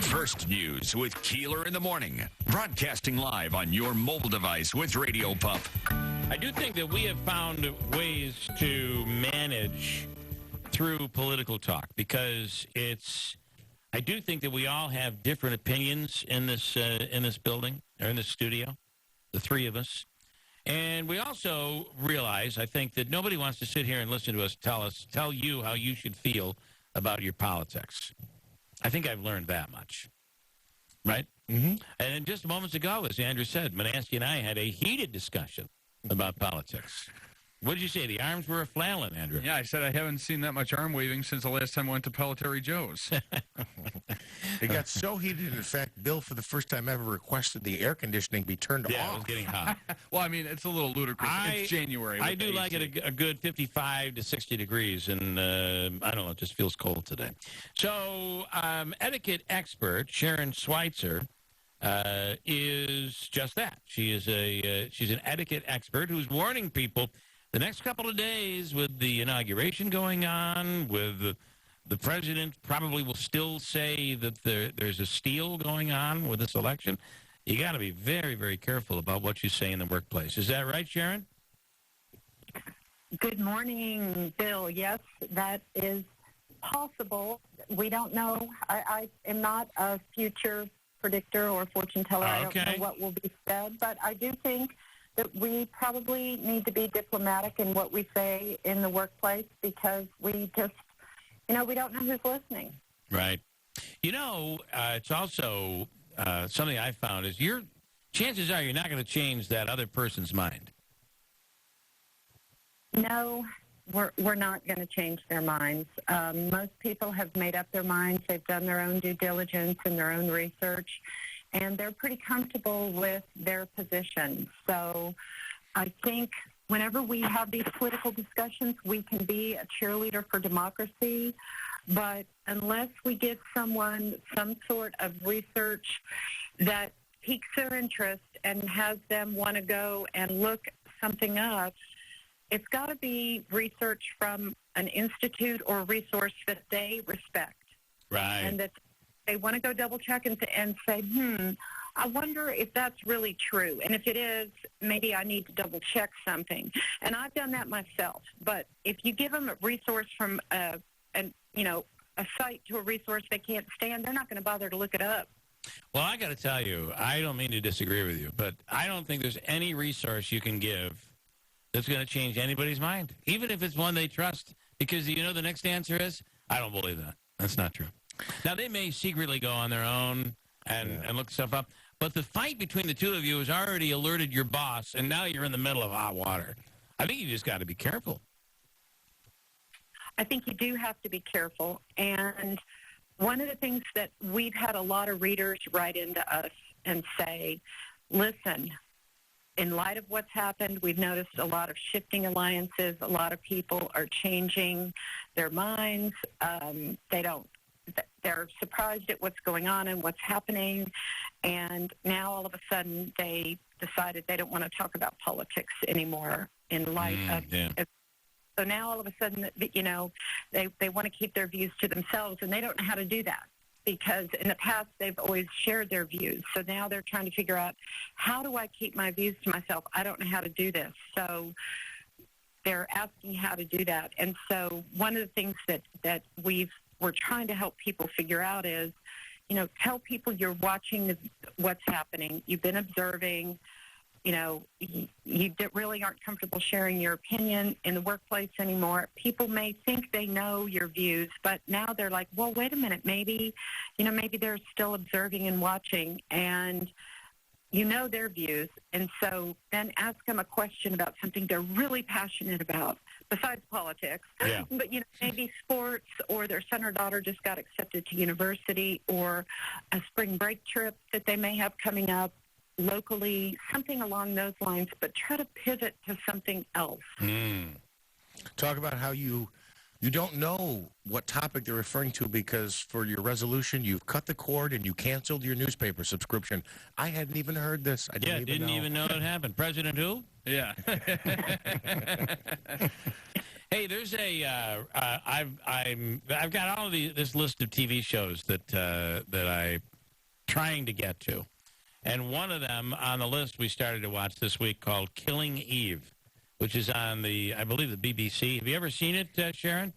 First News with Keeler in the Morning. Broadcasting live on your mobile device with Radio Pup. I do think that we have found ways to manage through political talk because I do think that we all have different opinions in this building or in this studio, the three of us. And we also realize, I think, that nobody wants to sit here and listen to us tell you how you should feel about your politics. I think I've learned that much, right? Mm-hmm. And just moments ago, as Andrew said, Manasseh and I had a heated discussion about politics. What did you say? The arms were a-flailing, Andrew. Yeah, I said I haven't seen that much arm waving since the last time I went to Pelletary Joe's. It got so heated, in fact, Bill, for the first time ever, requested the air conditioning be turned off. Yeah, it was getting hot. Well, I mean, it's a little ludicrous. It's January. I do like it a good 55 to 60 degrees, and I don't know, it just feels cold today. So, etiquette expert Sharon Schweitzer is just that. She is she's an etiquette expert who's warning people the next couple of days with the inauguration going on, with the president probably will still say that there's a steal going on with this election. You got to be very, very careful about what you say in the workplace. Is that right, Sharon? Good morning, Bill. Yes, that is possible. We don't know. I am not a future predictor or fortune teller. I don't know what will be said, but I do think that we probably need to be diplomatic in what we say in the workplace because we just, we don't know who's listening. Right. It's also something I found is chances are you're not going to change that other person's mind. No, we're not going to change their minds. Most people have made up their minds. They've done their own due diligence and their own research, and they're pretty comfortable with their position. So I think whenever we have these political discussions, we can be a cheerleader for democracy, but unless we give someone some sort of research that piques their interest and has them want to go and look something up, it's got to be research from an institute or resource that they respect. Right. And that they want to go double-check and say, I wonder if that's really true. And if it is, maybe I need to double-check something. And I've done that myself. But if you give them a resource from a site to a resource they can't stand, they're not going to bother to look it up. Well, I got to tell you, I don't mean to disagree with you, but I don't think there's any resource you can give that's going to change anybody's mind, even if it's one they trust. Because the next answer is, I don't believe that. That's not true. Now, they may secretly go on their own and look stuff up, but the fight between the two of you has already alerted your boss, and now you're in the middle of hot water. I think you just got to be careful. I think you do have to be careful. And one of the things that we've had a lot of readers write into us and say, listen, in light of what's happened, we've noticed a lot of shifting alliances. A lot of people are changing their minds. They're surprised at what's going on and what's happening. And now all of a sudden they decided they don't want to talk about politics anymore in light of so now all of a sudden, they want to keep their views to themselves, and they don't know how to do that because in the past they've always shared their views. So now they're trying to figure out, how do I keep my views to myself? I don't know how to do this. So they're asking how to do that. And so one of the things that we're trying to help people figure out is, tell people you're watching what's happening. You've been observing. You really aren't comfortable sharing your opinion in the workplace anymore. People may think they know your views, but now they're like, well, wait a minute, maybe they're still observing and watching, and their views. And so then ask them a question about something they're really passionate about, besides politics. Yeah. But, maybe sports, or their son or daughter just got accepted to university, or a spring break trip that they may have coming up locally, something along those lines, but try to pivot to something else. Talk about how you don't know what topic they're referring to because for your resolution, you've cut the cord and you canceled your newspaper subscription. I hadn't even heard this. I didn't even know it happened. President who? Yeah. Hey, there's I've got all of this list of TV shows that I trying to get to. And one of them on the list we started to watch this week called Killing Eve, which is on I believe, the BBC. Have you ever seen it, Sharon?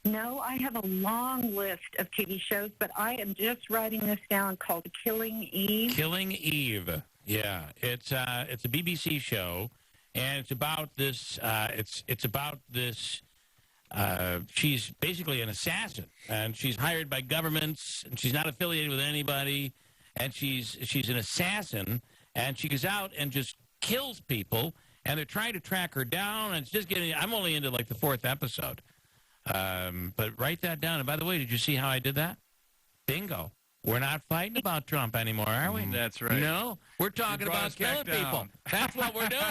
No, I have a long list of TV shows, but I am just writing this down called Killing Eve. Killing Eve. Yeah, it's a BBC show, and it's about this. It's about this. She's basically an assassin, and she's hired by governments, and she's not affiliated with anybody, and she's an assassin, and she goes out and just kills people, and they're trying to track her down, and it's just getting. I'm only into like the 4th episode. But write that down. And by the way, did you see how I did that? Bingo. We're not fighting about Trump anymore, are we? That's right. No, we're talking about killing people. That's what we're doing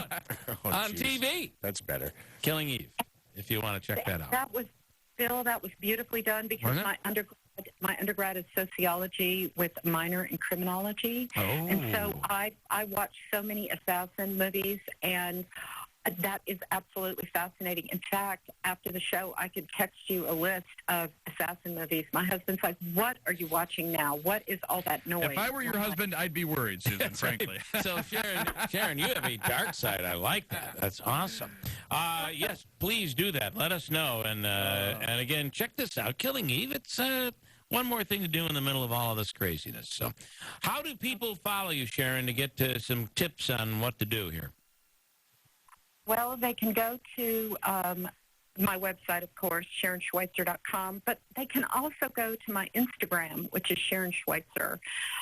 on TV. That's better. Killing Eve, if you want to check that out. That was, Bill, that was beautifully done because my undergrad is sociology with a minor in criminology. Oh. And so I watch so many assassin movies, and that is absolutely fascinating. In fact, after the show, I could text you a list of assassin movies. My husband's like, what are you watching now? What is all that noise? If I were your husband, I'd be worried, Susan, frankly. So, Sharon, you have a dark side. I like that. That's awesome. Yes, please do that. Let us know. And again, check this out. Killing Eve, it's one more thing to do in the middle of all of this craziness. So how do people follow you, Sharon, to get to some tips on what to do here? Well, they can go to my website, of course, SharonSchweitzer.com, but they can also go to my Instagram, which is Sharon Schweitzer.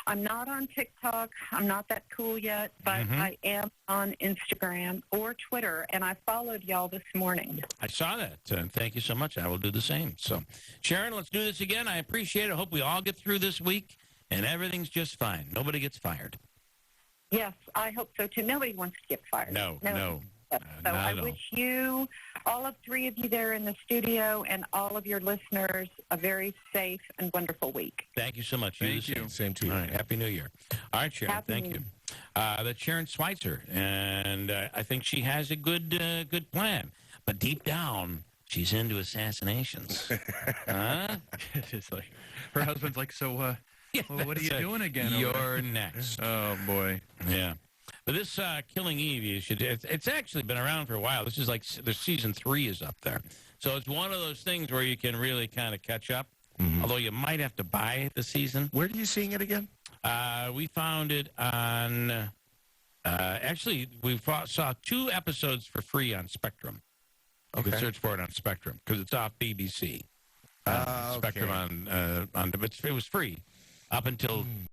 I'm not on TikTok. I'm not that cool yet, but I am on Instagram or Twitter, and I followed y'all this morning. I saw that, and thank you so much. I will do the same. So, Sharon, let's do this again. I appreciate it. I hope we all get through this week, and everything's just fine. Nobody gets fired. Yes, I hope so, too. Nobody wants to get fired. No. So I wish you, all of 3 of you there in the studio, and all of your listeners a very safe and wonderful week. Thank you so much. Thank you. Same to you. All right. Happy New Year. All right, Sharon. Thank you. That's Sharon Schweitzer, and I think she has a good plan. But deep down, she's into assassinations. Huh? It's like her husband's like, so well, what are you doing again? You're next. Oh boy. Yeah. But this Killing Eve, it's actually been around for a while. This is like the season 3 is up there. So it's one of those things where you can really kind of catch up, although you might have to buy the season. Where are you seeing it again? We found it on, actually, we saw 2 episodes for free on Spectrum. You can search for it on Spectrum because it's off BBC. Spectrum on it was free up until